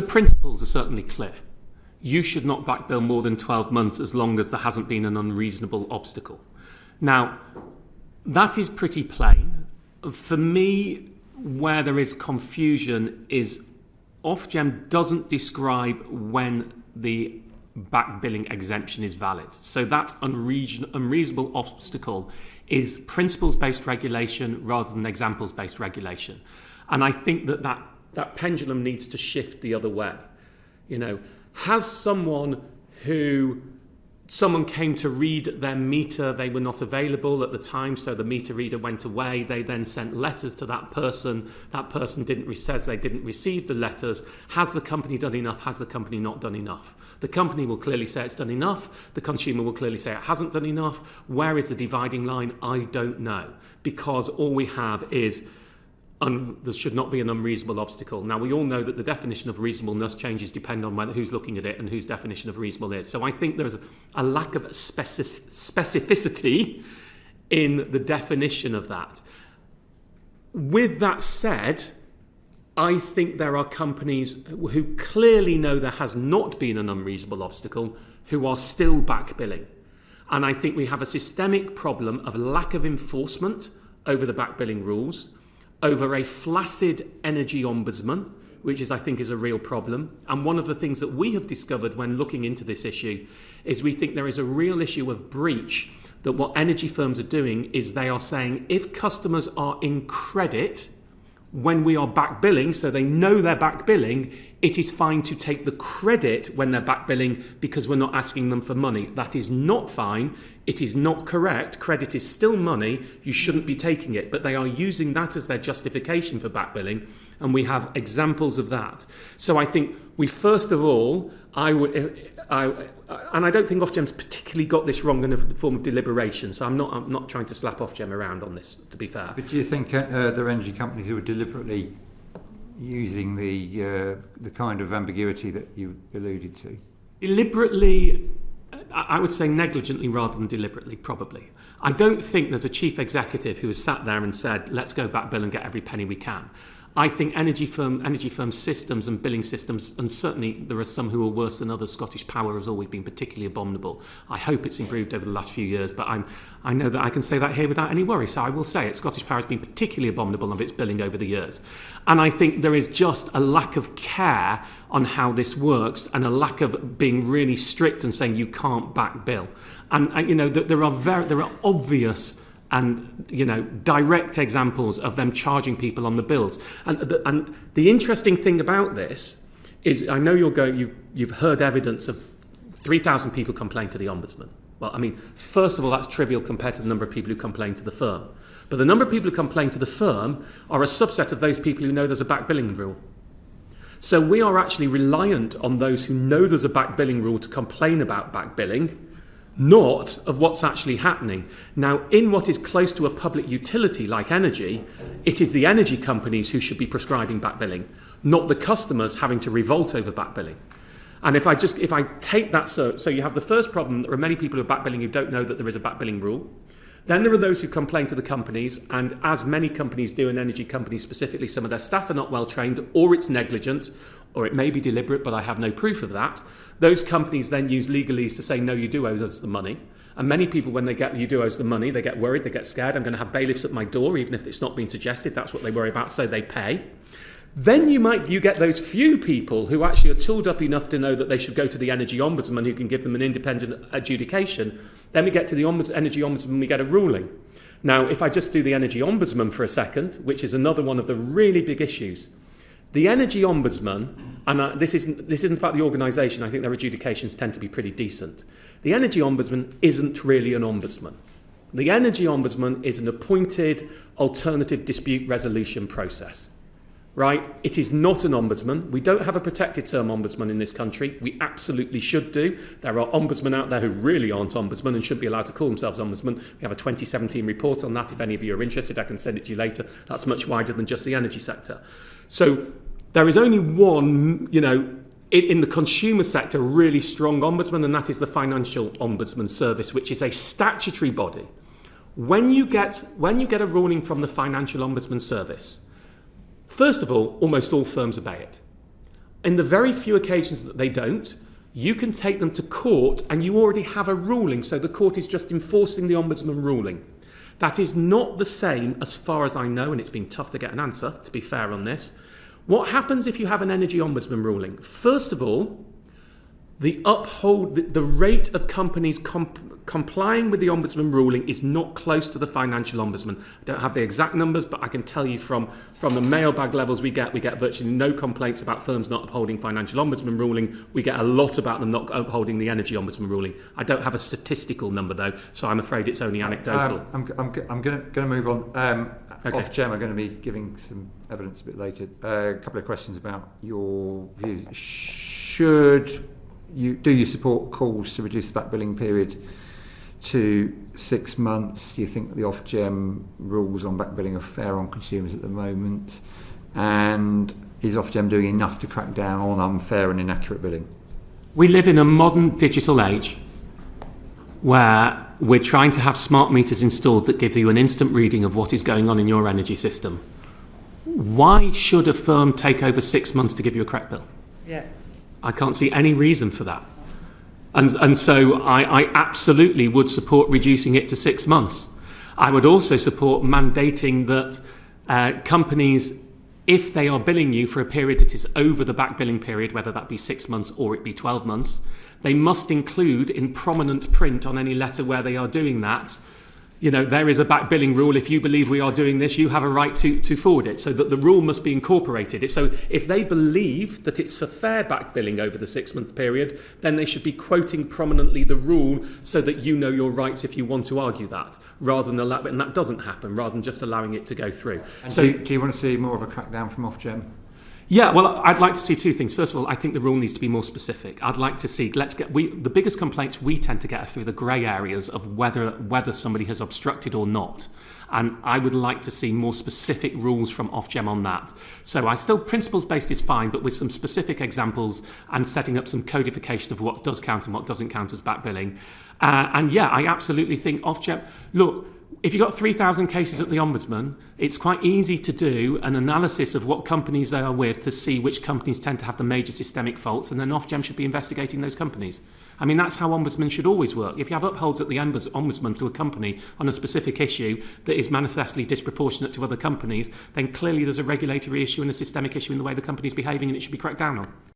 the principles are certainly clear. You should not backbill more than 12 months as long as there hasn't been an unreasonable obstacle. Now, that is pretty plain. For me, where there is confusion is Ofgem doesn't describe when the backbilling exemption is valid. So that unreasonable obstacle is principles-based regulation rather than examples-based regulation. And I think that pendulum needs to shift the other way. You know, has someone came to read their meter, they were not available at the time, so the meter reader went away, they then sent letters to that person says they didn't receive the letters. Has the company done enough? Has the company not done enough? The company will clearly say it's done enough, the consumer will clearly say it hasn't done enough. Where is the dividing line? I don't know, because all we have is there should not be an unreasonable obstacle. Now, we all know that the definition of reasonableness changes depending on who's looking at it and whose definition of reasonable is. So I think there's a lack of specificity in the definition of that. With that said, I think there are companies who clearly know there has not been an unreasonable obstacle who are still backbilling. And I think we have a systemic problem of lack of enforcement over the backbilling rules, over a flaccid Energy Ombudsman, which I think is a real problem. And one of the things that we have discovered when looking into this issue is we think there is a real issue of breach, that what energy firms are doing is they are saying if customers are in credit when we are backbilling, so they know they're backbilling, it is fine to take the credit when they're backbilling because we're not asking them for money. That is not fine. It is not correct. Credit is still money. You shouldn't be taking it. But they are using that as their justification for backbilling, and we have examples of that. So I think we first of all, and I don't think Ofgem's particularly got this wrong in a form of deliberation, so I'm not trying to slap Ofgem around on this, to be fair. But do you think there are energy companies who are deliberately using the kind of ambiguity that you alluded to? Deliberately, I would say negligently rather than deliberately, probably. I don't think there's a chief executive who has sat there and said, let's go backbill and get every penny we can. I think energy firm systems and billing systems, and certainly there are some who are worse than others. Scottish Power has always been particularly abominable. I hope it's improved over the last few years, but I know that I can say that here without any worry, so I will say it. Scottish Power has been particularly abominable of its billing over the years. And I think there is just a lack of care on how this works and a lack of being really strict and saying you can't backbill. And you know, there are obvious and direct examples of them charging people on the bills. And the interesting thing about this is, I know you've heard evidence of 3,000 people complain to the Ombudsman. Well, I mean, first of all, that's trivial compared to the number of people who complain to the firm. But the number of people who complain to the firm are a subset of those people who know there's a backbilling rule. So we are actually reliant on those who know there's a backbilling rule to complain about backbilling, not of what's actually happening. Now, in what is close to a public utility like energy, it is the energy companies who should be prescribing backbilling, not the customers having to revolt over backbilling. And if I take that, so you have the first problem, there are many people who are backbilling who don't know that there is a backbilling rule. Then there are those who complain to the companies, and as many companies do, and energy companies specifically, some of their staff are not well trained, or it's negligent, or it may be deliberate, but I have no proof of that. Those companies then use legalese to say, no, you do owe us the money. And many people, when they get you do owe us the money, they get worried, they get scared. I'm going to have bailiffs at my door, even if it's not been suggested. That's what they worry about, so they pay. Then you get those few people who actually are tooled up enough to know that they should go to the Energy Ombudsman, who can give them an independent adjudication. Then we get to the Energy Ombudsman, we get a ruling. Now, if I just do the Energy Ombudsman for a second, which is another one of the really big issues, the Energy Ombudsman, and this isn't about the organisation, I think their adjudications tend to be pretty decent. The Energy Ombudsman isn't really an ombudsman. The Energy Ombudsman is an appointed alternative dispute resolution process. Right? It is not an ombudsman. We don't have a protected term ombudsman in this country. We absolutely should do. There are ombudsmen out there who really aren't ombudsmen and shouldn't be allowed to call themselves ombudsman. We have a 2017 report on that. If any of you are interested, I can send it to you later. That's much wider than just the energy sector. So there is only one, in the consumer sector, really strong ombudsman, and that is the Financial Ombudsman Service, which is a statutory body. When you get a ruling from the Financial Ombudsman Service, first of all, almost all firms obey it. In the very few occasions that they don't, you can take them to court and you already have a ruling, so the court is just enforcing the Ombudsman ruling. That is not the same as far as I know, and it's been tough to get an answer, to be fair on this. What happens if you have an Energy Ombudsman ruling? First of all, the rate of companies complying with the Ombudsman ruling is not close to the financial Ombudsman. I don't have the exact numbers, but I can tell you from the mailbag levels we get virtually no complaints about firms not upholding financial Ombudsman ruling. We get a lot about them not upholding the Energy Ombudsman ruling. I don't have a statistical number though, so I'm afraid it's only anecdotal. I'm going to move on. Okay. Ofgem are going to be giving some evidence a bit later. A couple of questions about your views. Do you support calls to reduce the backbilling period to 6 months? Do you think that the Ofgem rules on backbilling are fair on consumers at the moment? And is Ofgem doing enough to crack down on unfair and inaccurate billing? We live in a modern digital age where we're trying to have smart meters installed that give you an instant reading of what is going on in your energy system. Why should a firm take over 6 months to give you a correct bill? Yeah. I can't see any reason for that. And so I absolutely would support reducing it to 6 months. I would also support mandating that companies, if they are billing you for a period that is over the back billing period, whether that be 6 months or it be 12 months, they must include in prominent print on any letter where they are doing that, there is a back billing rule. If you believe we are doing this, you have a right to forward it, so that the rule must be incorporated. If they believe that it's for fair back billing over the 6 month period, then they should be quoting prominently the rule so that you know your rights if you want to argue that, rather than allow it. And that doesn't happen, rather than just allowing it to go through. And so, do you want to see more of a crackdown from Ofgem? Yeah, well, I'd like to see two things. First of all, I think the rule needs to be more specific. I'd like to see, the biggest complaints we tend to get are through the grey areas of whether somebody has obstructed or not. And I would like to see more specific rules from Ofgem on that. So principles-based is fine, but with some specific examples and setting up some codification of what does count and what doesn't count as back billing. I absolutely think Ofgem, look, if you've got 3,000 cases at the Ombudsman, it's quite easy to do an analysis of what companies they are with to see which companies tend to have the major systemic faults, and then Ofgem should be investigating those companies. I mean, that's how Ombudsmen should always work. If you have upholds at the Ombudsman to a company on a specific issue that is manifestly disproportionate to other companies, then clearly there's a regulatory issue and a systemic issue in the way the company's behaving, and it should be cracked down on.